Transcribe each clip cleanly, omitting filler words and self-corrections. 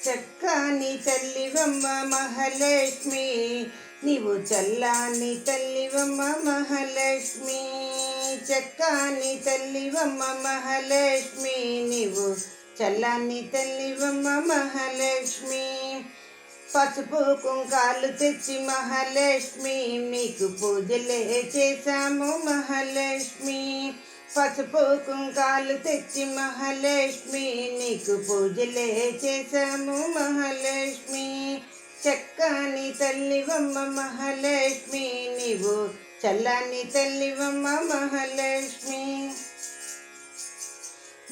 చక్కని తల్లివమ్మ మహాలక్ష్మి, నీవు చల్లాని తల్లివమ్మ మహాలక్ష్మి. చక్కని తల్లివమ్మ మహాలక్ష్మి, నీవు చల్లాని తల్లివమ్మ మహాలక్ష్మి. పసుపు కుంకాలు తెచ్చి మహాలక్ష్మి, మీకు పూజలే చేశాము మహాలక్ష్మి. పసుపు కుంకాలు తెచ్చి మహాలక్ష్మి, నీకు పూజలే చేశాము మహాలక్ష్మి. చక్కని తల్లివమ్మ మహాలక్ష్మి, నీవు చల్లని తల్లివమ్మ మహాలక్ష్మి.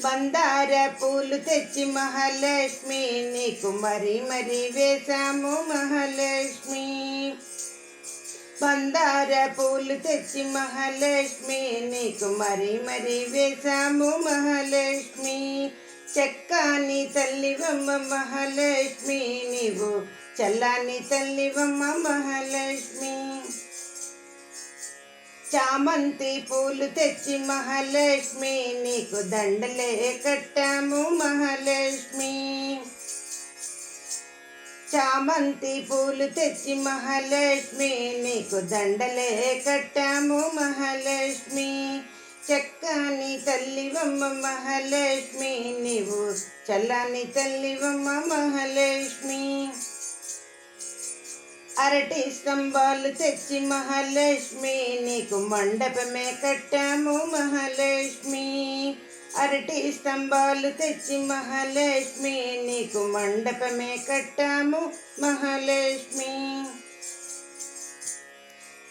మందార పూలు తెచ్చి మహాలక్ష్మి, నీకు మరీ మరీ వేశాము మహాలక్ష్మి. మందార పూలు తెచ్చి మహాలక్ష్మి, నీకు మరీ మరీ వేశాము మహాలక్ష్మి. చక్కని తల్లివమ్మ మహాలక్ష్మి, నీవు చల్లని తల్లివమ్మ మహాలక్ష్మి. చామంతి పూలు తెచ్చి మహాలక్ష్మి, నీకు దండలే కట్టాము మహాలక్ష్మి. చామంతి పూలు తెచ్చి మహాలక్ష్మి, నీకు దండలే కట్టాము మహాలక్ష్మి. చక్కని తల్లివమ్మ మహాలక్ష్మి, నీవు చల్లని తల్లివమ్మ మహాలక్ష్మి. అరటి స్తంభాలు తెచ్చి మహాలక్ష్మి, నీకు మండపమే కట్టాము మహాలక్ష్మి. అరటి స్తంభాలు తెచ్చి మహాలక్ష్మి, నీకు మండపమే కట్టాము మహాలక్ష్మి.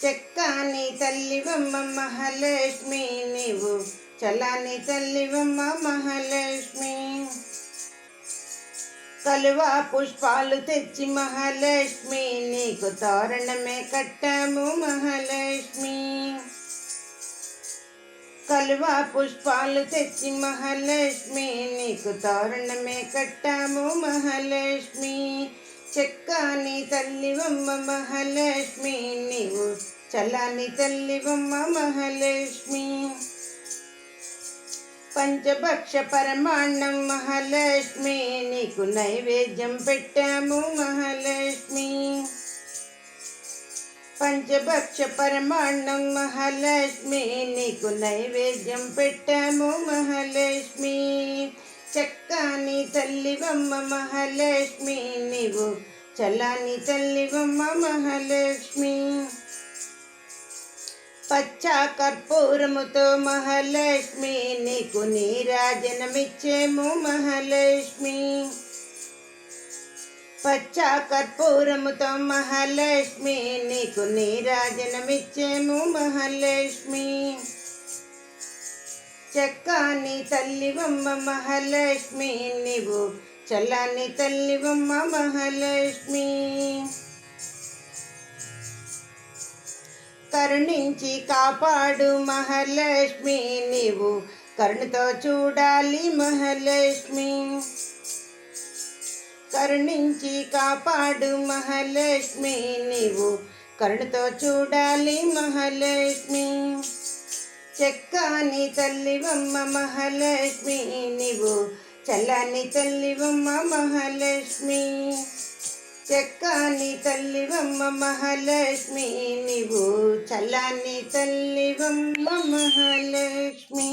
చక్కని తల్లివమ్మ మహాలక్ష్మి, నీవు చల్లని తల్లివమ్మ మహాలక్ష్మి. కలువ పుష్పాలు తెచ్చి మహాలక్ష్మి, నీకు తోరణమే కట్టాము మహాలక్ష్మి. కలువ పుష్పాలు తెచ్చి మహాలక్ష్మి, నీకు తోరణమే కట్టాము మహాలక్ష్మి. చక్కని తల్లివమ్మ మహాలక్ష్మి, నీవు చల్లని తల్లివమ్మ మహాలక్ష్మి. పంచభక్ష పరమాన్నం మహాలక్ష్మి, నీకు నైవేద్యం పెట్టాము మహాలక్ష్మి. పంచభక్ష పరమాన్నం మహాలక్ష్మి, నీకు నైవేద్యం పెట్టాము మహాలక్ష్మి. చక్కని తల్లివమ్మ మహాలక్ష్మి, నీవు చల్లని తల్లివమ్మ మహాలక్ష్మి. పచ్చ కర్పూరముతో మహాలక్ష్మి, నీకు నీరాజనమిచ్చేము మహాలక్ష్మి. పచ్చ కర్పూరముతో మహాలక్ష్మి, నీకు నీరాజనమిచ్చేము మహాలక్ష్మి. చక్కని తల్లివమ్మ మహాలక్ష్మి, నీవు చల్లని తల్లివమ్మ మహాలక్ష్మి. కరుణించి కాపాడు మహాలక్ష్మి, నీవు కరుణతో చూడాలి మహాలక్ష్మి. కరుణించి కాపాడు మహాలక్ష్మి, నీవు కరుణతో చూడాలి మహాలక్ష్మి. చక్కని తల్లివమ్మ మహాలక్ష్మి, నీవు చల్లని తల్లివమ్మ మహాలక్ష్మి. చక్కని తల్లివమ్మ మహాలక్ష్మి, నీవు చల్లని తల్లివమ్మ మహాలక్ష్మి.